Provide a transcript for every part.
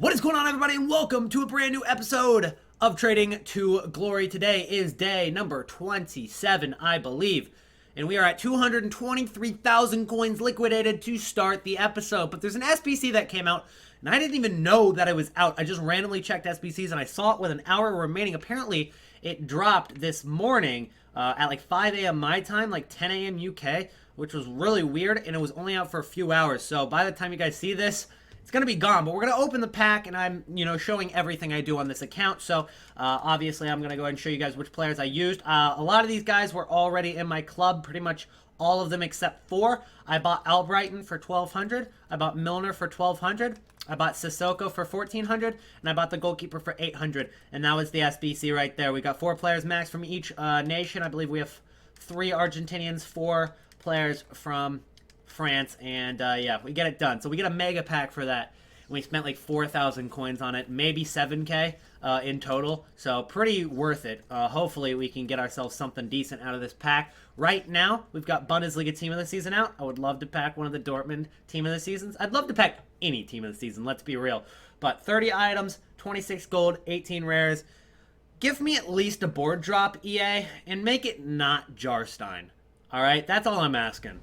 What is going on, everybody, and welcome to a brand new episode of Trading to Glory. Today is day number 27, I believe, and we are at 223,000 coins liquidated to start the episode. But there's an SBC that came out, and I didn't even know that it was out. I just randomly checked SBCs, and I saw it with an hour remaining. Apparently, it dropped this morning at like 5 a.m. my time, like 10 a.m. UK, which was really weird, and it was only out for a few hours. So by the time you guys see this, it's going to be gone, but we're going to open the pack, and I'm, showing everything I do on this account. So, obviously, I'm going to go ahead and show you guys which players I used. A lot of these guys were already in my club, pretty much all of them except four. I bought Albrighton for 1,200. I bought Milner for 1,200. I bought Sissoko for 1,400, and I bought the goalkeeper for 800, and that was the SBC right there. We got 4 players max from each nation. I believe we have 3 Argentinians, 4 players from France, and yeah, we get it done. So we get a mega pack for that. We spent like 4,000 coins on it, maybe 7k in total, so pretty worth it. Hopefully we can get ourselves something decent out of this pack. Right now, we've got Bundesliga team of the season out. I would love to pack one of the Dortmund team of the seasons. I'd love to pack any team of the season, let's be real. But 30 items, 26 gold, 18 rares. Give me at least a board drop, EA, and make it not Jarstein. Alright, that's all I'm asking.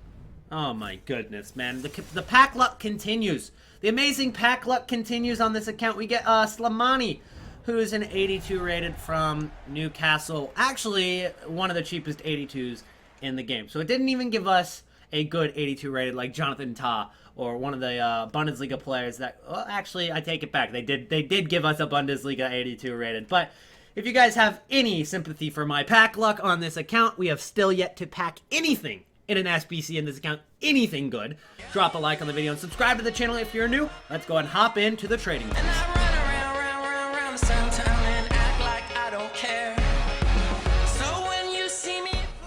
Oh my goodness, man. The pack luck continues. The amazing pack luck continues on this account. We get Slimani, who is an 82 rated from Newcastle. Actually, one of the cheapest 82s in the game. So it didn't even give us a good 82 rated like Jonathan Tah or one of the Bundesliga players that... Well, actually, I take it back. They did give us a Bundesliga 82 rated. But if you guys have any sympathy for my pack luck on this account, we have still yet to pack anything in an SBC in this account, anything good. Drop a like on the video and subscribe to the channel if you're new. Let's go and hop into the trading pool.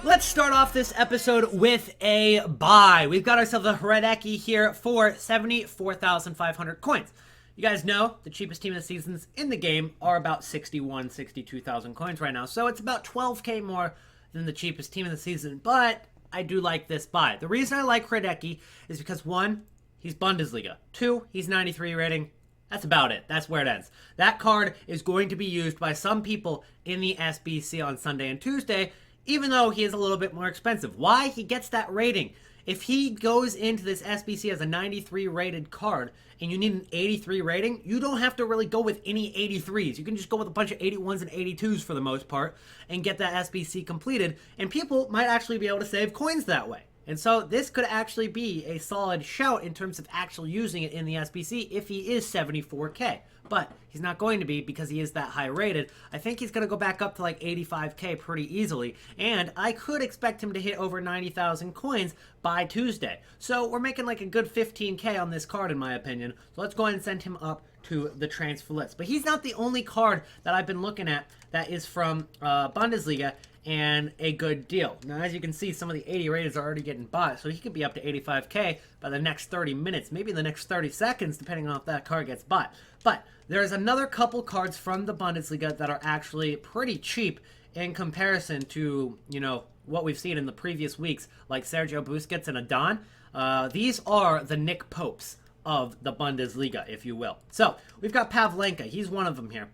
Let's start off this episode with a buy. We've got ourselves a Hradecki here for 74,500 coins. You guys know the cheapest team of the seasons in the game are about 62,000 coins right now. So it's about 12k more than the cheapest team of the season, but I do like this buy. The reason I like Hradecki is because 1, he's Bundesliga. 2, he's 93 rating. That's about it. That's where it ends. That card is going to be used by some people in the SBC on Sunday and Tuesday, even though he is a little bit more expensive. Why? He gets that rating. If he goes into this SBC as a 93 rated card and you need an 83 rating, you don't have to really go with any 83s. You can just go with a bunch of 81s and 82s for the most part and get that SBC completed, and people might actually be able to save coins that way. And so this could actually be a solid shout in terms of actually using it in the SBC if he is 74k. But he's not going to be because he is that high rated. I think he's going to go back up to like 85k pretty easily. And I could expect him to hit over 90,000 coins by Tuesday. So we're making like a good 15k on this card in my opinion. So let's go ahead and send him up to the transfer list. But he's not the only card that I've been looking at that is from Bundesliga and a good deal. Now, as you can see, some of the 80 rated are already getting bought, so he could be up to 85k by the next 30 minutes, maybe the next 30 seconds, depending on if that card gets bought. But there's another couple cards from the Bundesliga that are actually pretty cheap in comparison to, what we've seen in the previous weeks, like Sergio Busquets and Adon. These are the Nick Popes of the Bundesliga, if you will. So, we've got Pavlenka. He's one of them here.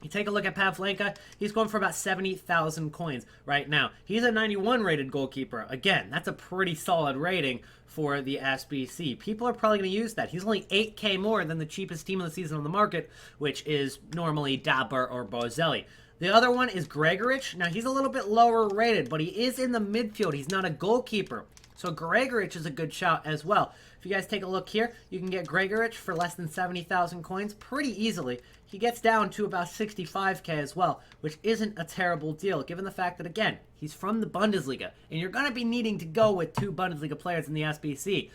You take a look at Pavlenka, he's going for about 70,000 coins right now. He's a 91 rated goalkeeper. Again, that's a pretty solid rating for the SBC. People are probably going to use that. He's only 8k more than the cheapest team of the season on the market, which is normally Dabber or Bozelli. The other one is Gregorich. Now, he's a little bit lower rated, but he is in the midfield. He's not a goalkeeper. So Gregorich is a good shout as well. If you guys take a look here, you can get Gregorich for less than 70,000 coins pretty easily. He gets down to about 65k as well, which isn't a terrible deal, given the fact that, again, he's from the Bundesliga, and you're going to be needing to go with 2 Bundesliga players in the SBC.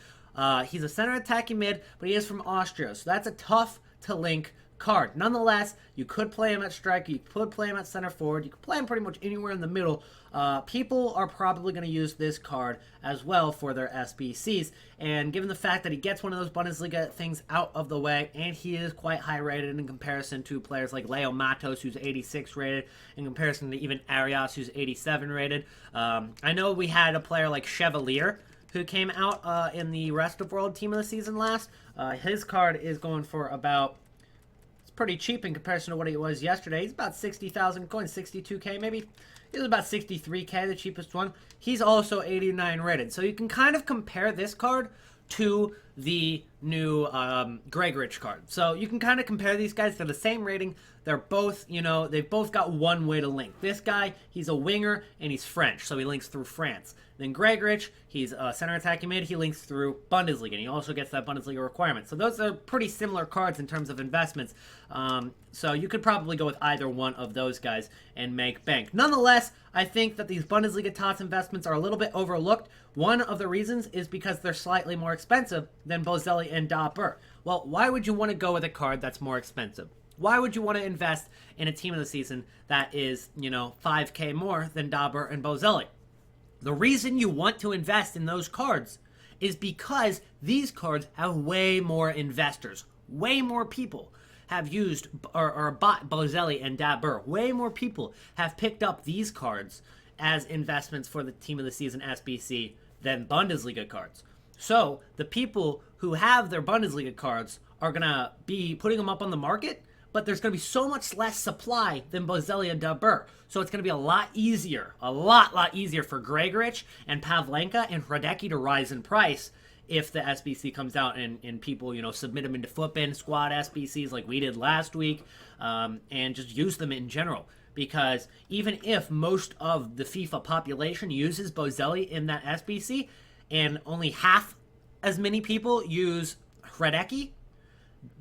He's a center attacking mid, but he is from Austria, so that's a tough-to-link card. Nonetheless, you could play him at striker, you could play him at center forward, you could play him pretty much anywhere in the middle. People are probably going to use this card as well for their SBCs, and given the fact that he gets one of those Bundesliga things out of the way, and he is quite high rated in comparison to players like Leo Matos, who's 86 rated, in comparison to even Arias, who's 87 rated. I know we had a player like Chevalier, who came out in the Rest of World Team of the Season last. His card is going for about pretty cheap in comparison to what it was yesterday. He's about 60,000 coins, 62k maybe. He was about 63k, the cheapest one. He's also 89 rated. So you can kind of compare this card to the new Gregoritsch card. So you can kind of compare these guys. They're the same rating. They're both, you know, they've both got one way to link. This guy, he's a winger and he's French, so he links through France. Then Gregoritsch, he's a center attacking mid. He links through Bundesliga, and he also gets that Bundesliga requirement. So those are pretty similar cards in terms of investments. So you could probably go with either one of those guys and make bank. Nonetheless, I think that these Bundesliga TOTS investments are a little bit overlooked. One of the reasons is because they're slightly more expensive than Boselli and Dabur. Well, why would you want to go with a card that's more expensive? Why would you want to invest in a team of the season that is, you know, 5k more than Dabur and Boselli? The reason you want to invest in those cards is because these cards have way more investors. Way more people have used or bought Boselli and Dabur. Way more people have picked up these cards as investments for the team of the season SBC than Bundesliga cards. So the people who have their Bundesliga cards are going to be putting them up on the market, but there's going to be so much less supply than Boselli and Dabur. So it's going to be a lot easier for Gregoritsch and Pavlenka and Hradecki to rise in price if the SBC comes out and people, you know, submit them into FootBin squad SBCs like we did last week, and just use them in general. Because even if most of the FIFA population uses Boselli in that SBC, and only half as many people use Hradecki,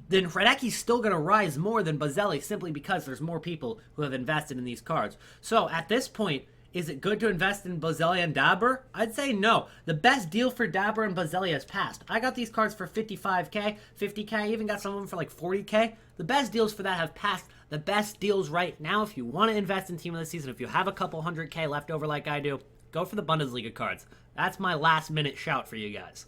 then Hradecki's still going to rise more than Boselli simply because there's more people who have invested in these cards. So at this point, is it good to invest in Boselli and Dabur? I'd say no. The best deal for Dabur and Boselli has passed. I got these cards for 55k, 50k, I even got some of them for like 40k. The best deals for that have passed. The best deals right now, if you want to invest in team of the season, if you have a couple 100k left over like I do, go for the Bundesliga cards. That's my last minute shout for you guys.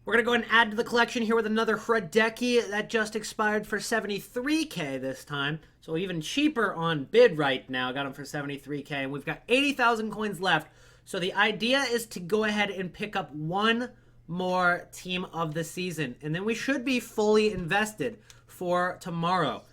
We're going to go ahead and add to the collection here with another Hradecki that just expired for 73k this time. So even cheaper on bid right now. Got him for 73k. And we've got 80,000 coins left. So the idea is to go ahead and pick up one more team of the season. And then we should be fully invested for tomorrow.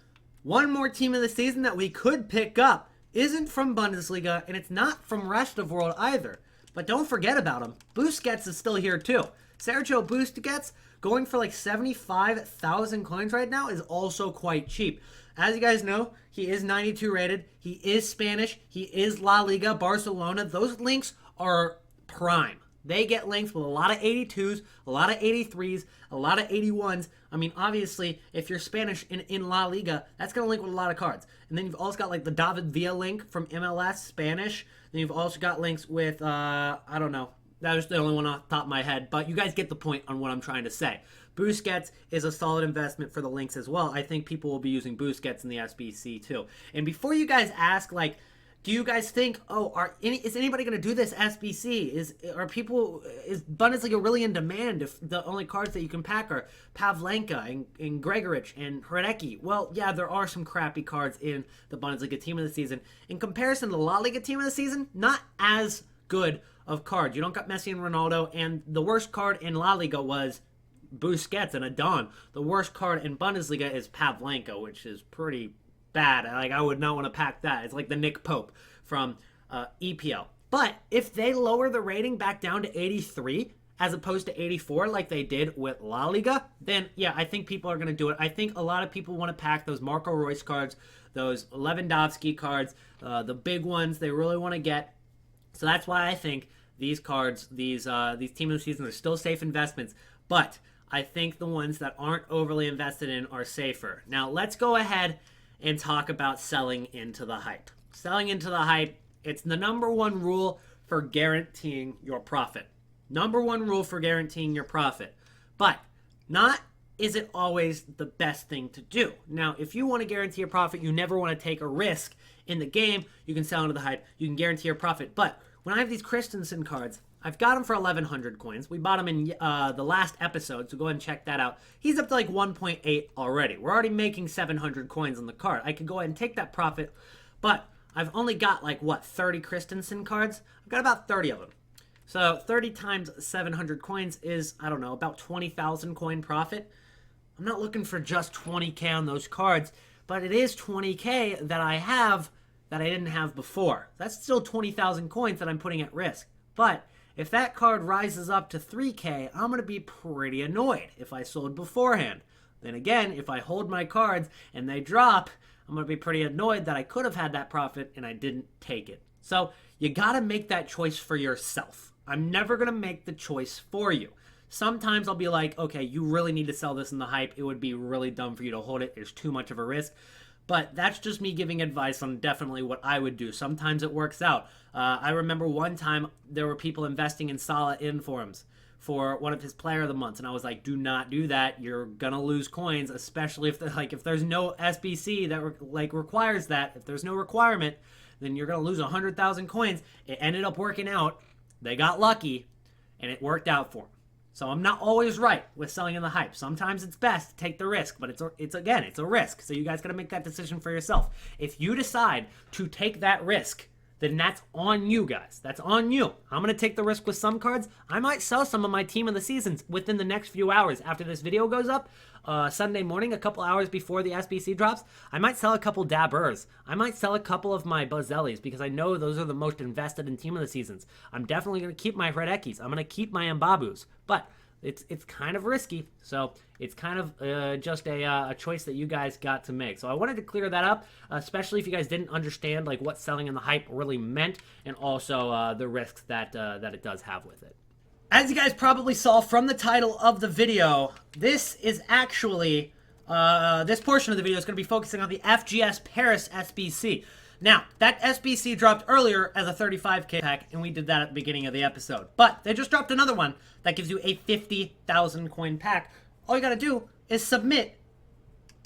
One more team of the season that we could pick up isn't from Bundesliga, and it's not from rest of world either. But don't forget about him. Busquets is still here too. Sergio Busquets going for like 75,000 coins right now is also quite cheap. As you guys know, he is 92 rated. He is Spanish. He is La Liga, Barcelona. Those links are prime. They get links with a lot of 82s, a lot of 83s, a lot of 81s. I mean, obviously, if you're Spanish in La Liga, that's going to link with a lot of cards. And then you've also got like the David Villa link from MLS, Spanish. Then you've also got links with, I don't know. That was the only one off the top of my head, but you guys get the point on what I'm trying to say. Busquets is a solid investment for the links as well. I think people will be using Busquets in the SBC too. And before you guys ask, like, do you guys think, is anybody going to do this SBC? Is Bundesliga really in demand if the only cards that you can pack are Pavlenka and Gregoritsch and Hradecki? Well, yeah, there are some crappy cards in the Bundesliga team of the season. In comparison to the La Liga team of the season, not as good of cards. You don't got Messi and Ronaldo, and the worst card in La Liga was Busquets and Adon. The worst card in Bundesliga is Pavlenka, which is pretty bad. Like, I would not want to pack that. It's like the Nick Pope from EPL. But if they lower the rating back down to 83 as opposed to 84 like they did with La Liga, then yeah, I think people are going to do it. I think a lot of people want to pack those Marco Reus cards, those Lewandowski cards, the big ones they really want to get. So that's why I think these cards, these team of the season are still safe investments, but I think the ones that aren't overly invested in are safer. Now let's go ahead and talk about selling into the hype. Selling into the hype, it's the number one rule for guaranteeing your profit. Number one rule for guaranteeing your profit. But not is it always the best thing to do. Now, if you want to guarantee a profit, you never want to take a risk in the game. You can sell into the hype. You can guarantee your profit. But when I have these Christensen cards, I've got them for 1,100 coins. We bought them in the last episode, so go ahead and check that out. He's up to like 1.8 already. We're already making 700 coins on the card. I could go ahead and take that profit, but I've only got like, 30 Christensen cards? I've got about 30 of them. So 30 times 700 coins is, I don't know, about 20,000 coin profit. I'm not looking for just 20k on those cards, but it is 20K that I have that I didn't have before. That's still 20,000 coins that I'm putting at risk. But if that card rises up to 3K, I'm going to be pretty annoyed if I sold beforehand. Then again, if I hold my cards and they drop, I'm going to be pretty annoyed that I could have had that profit and I didn't take it. So you got to make that choice for yourself. I'm never going to make the choice for you. Sometimes I'll be like, okay, you really need to sell this in the hype. It would be really dumb for you to hold it. There's too much of a risk. But that's just me giving advice on definitely what I would do. Sometimes it works out. I remember one time there were people investing in Salah informs for one of his player of the months, and I was like, do not do that. You're gonna lose coins, especially if there's no SBC that requires that. If there's no requirement, then you're gonna lose 100,000 coins. It ended up working out. They got lucky, and it worked out for them. So I'm not always right with selling in the hype. Sometimes it's best to take the risk, but it's a risk. So you guys got to make that decision for yourself. If you decide to take that risk, then that's on you guys. That's on you. I'm going to take the risk with some cards. I might sell some of my team of the seasons within the next few hours after this video goes up. Sunday morning, a couple hours before the SBC drops, I might sell a couple Dabbers. I might sell a couple of my Buzzellis because I know those are the most invested in team of the seasons. I'm definitely going to keep my Hredekis. I'm going to keep my Mbabus. But it's kind of risky, so it's kind of just a choice that you guys got to make. So I wanted to clear that up, especially if you guys didn't understand like what selling in the hype really meant, and also the risks that it does have with it. As you guys probably saw from the title of the video, this is actually this portion of the video is going to be focusing on the FGS Paris SBC. Now, that SBC dropped earlier as a 35K pack, and we did that at the beginning of the episode. But they just dropped another one that gives you a 50,000 coin pack. All you gotta do is submit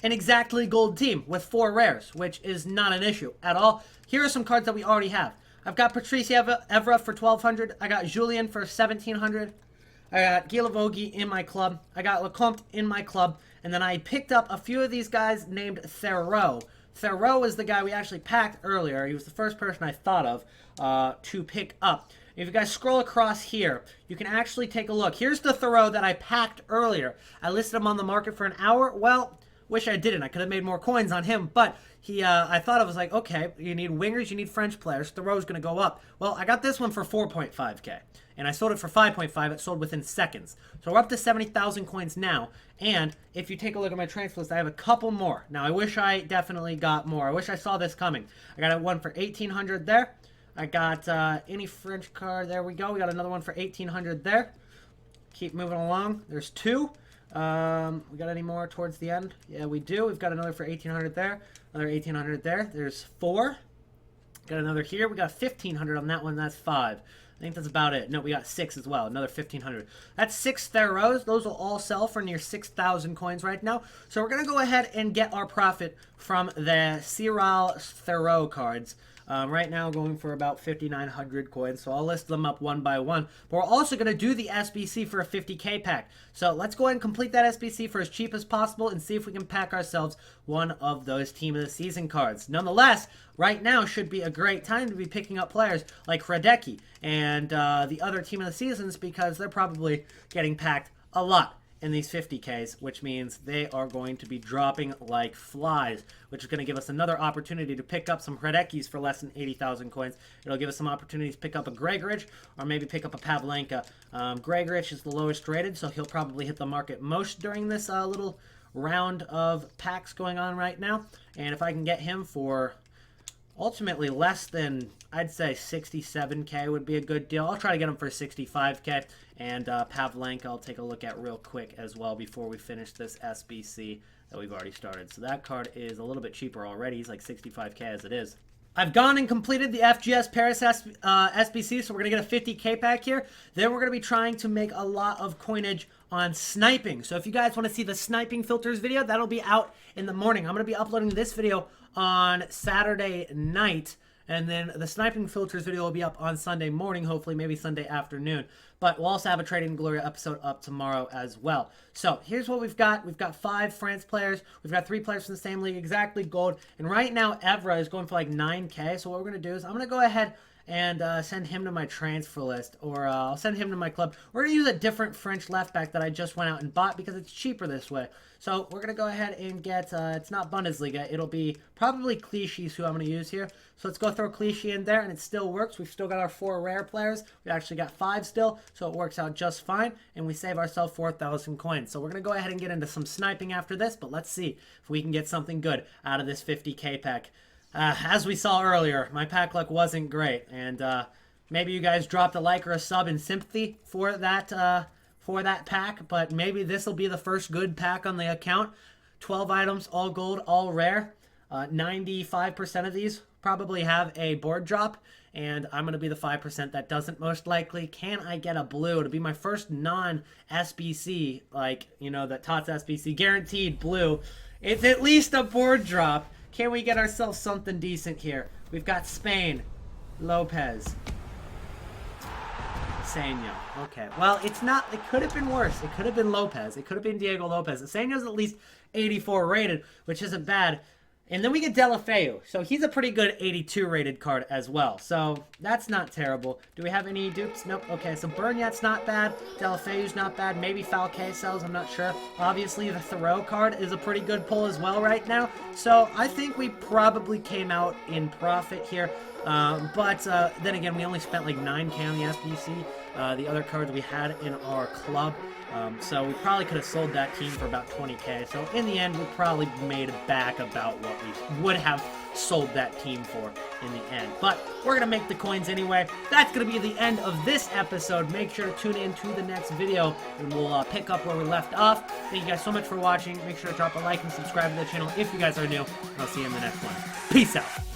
an exactly gold team with 4 rares, which is not an issue at all. Here are some cards that we already have. I've got Patrice Evra for 1,200. I got Julien for 1,700. I got Guilavogi in my club. I got Lecomte in my club. And then I picked up a few of these guys named Theroux. Theroux is the guy we actually packed earlier. He was the first person I thought of to pick up. If you guys scroll across here, you can actually take a look. Here's the Theroux that I packed earlier. I listed him on the market for an hour. Well, wish I didn't. I could have made more coins on him, but I thought I was like, okay, you need wingers, you need French players. Theroux's going to go up. Well, I got this one for 4.5K, and I sold it for 5.5. It sold within seconds. So we're up to 70,000 coins now, and if you take a look at my transfer list, I have a couple more. Now, I wish I definitely got more. I wish I saw this coming. I got one for 1,800 there. I got any French card. There we go. We got another one for 1,800 there. Keep moving along. There's 2. We got any more towards the end? Yeah, we do. We've got another for 1,800 there. Another 1,800 there. There's 4. Got another here. We got 1,500 on that one. That's 5. I think that's about it. No, we got 6 as well. Another 1,500. That's 6 Theroux. Those will all sell for near 6,000 coins right now. So we're going to go ahead and get our profit from the Cyril Theroux cards. Right now going for about 5,900 coins, so I'll list them up one by one. But we're also going to do the SBC for a 50K pack. So let's go ahead and complete that SBC for as cheap as possible and see if we can pack ourselves one of those Team of the Season cards. Nonetheless, right now should be a great time to be picking up players like Hredeki and the other Team of the Seasons, because they're probably getting packed a lot in these 50Ks, which means they are going to be dropping like flies, which is going to give us another opportunity to pick up some Hredekis for less than 80,000 coins. It'll give us some opportunities to pick up a Gregoritsch or maybe pick up a Pavlenka. Gregoritsch is the lowest rated, so he'll probably hit the market most during this little round of packs going on right now. And if I can get him for ultimately less than, I'd say 67K would be a good deal. I'll try to get him for 65K. And Pavlenka I'll take a look at real quick as well before we finish this SBC that we've already started. So that card is a little bit cheaper already. He's like 65K as it is. I've gone and completed the FGS Paris SBC, so we're going to get a 50K pack here. Then we're going to be trying to make a lot of coinage on sniping. So if you guys want to see the sniping filters video, that'll be out in the morning. I'm going to be uploading this video on Saturday night, and then the sniping filters video will be up on Sunday morning, hopefully, maybe Sunday afternoon. But we'll also have a Trading Gloria episode up tomorrow as well. So here's what we've got. We've got 5 France players. We've got 3 players from the same league, exactly gold. And right now, Evra is going for like 9K. So what we're going to do is I'm going to go ahead and send him to my transfer list, or I'll send him to my club. We're going to use a different French left back that I just went out and bought because it's cheaper this way. So we're going to go ahead and get, it's not Bundesliga, it'll be probably Clichy's who I'm going to use here. So let's go throw Clichy in there, and it still works. We've still got our 4 rare players. We actually got 5 still, so it works out just fine, and we save ourselves 4,000 coins. So we're going to go ahead and get into some sniping after this, but let's see if we can get something good out of this 50k pack. As we saw earlier, my pack luck wasn't great, and maybe you guys dropped a like or a sub in sympathy for that pack, but maybe this will be the first good pack on the account. 12 items, all gold, all rare. 95% of these probably have a board drop, and I'm going to be the 5% that doesn't most likely. Can I get a blue? It'll be my first non-SBC, like, you know, the TOTS SBC, guaranteed blue. It's at least a board drop. Can we get ourselves something decent here? We've got Spain, Lopez, Senyo. Okay, well, it's not, it could have been worse. It could have been Lopez. It could have been Diego Lopez. Senyo's at least 84 rated, which isn't bad. And then we get Delafeu. So he's a pretty good 82 rated card as well. So that's not terrible. Do we have any dupes? Nope. Okay, so Burnyett's not bad. Delafeu's not bad. Maybe Falque sells. I'm not sure. Obviously, the Thoreau card is a pretty good pull as well right now. So I think we probably came out in profit here. But then again, we only spent like 9k on the SBC. The other cards we had in our club. So we probably could have sold that team for about 20k. So in the end, we probably made back about what we would have sold that team for in the end. But we're going to make the coins anyway. That's going to be the end of this episode. Make sure to tune in to the next video, and we'll pick up where we left off. Thank you guys so much for watching. Make sure to drop a like and subscribe to the channel if you guys are new. And I'll see you in the next one. Peace out.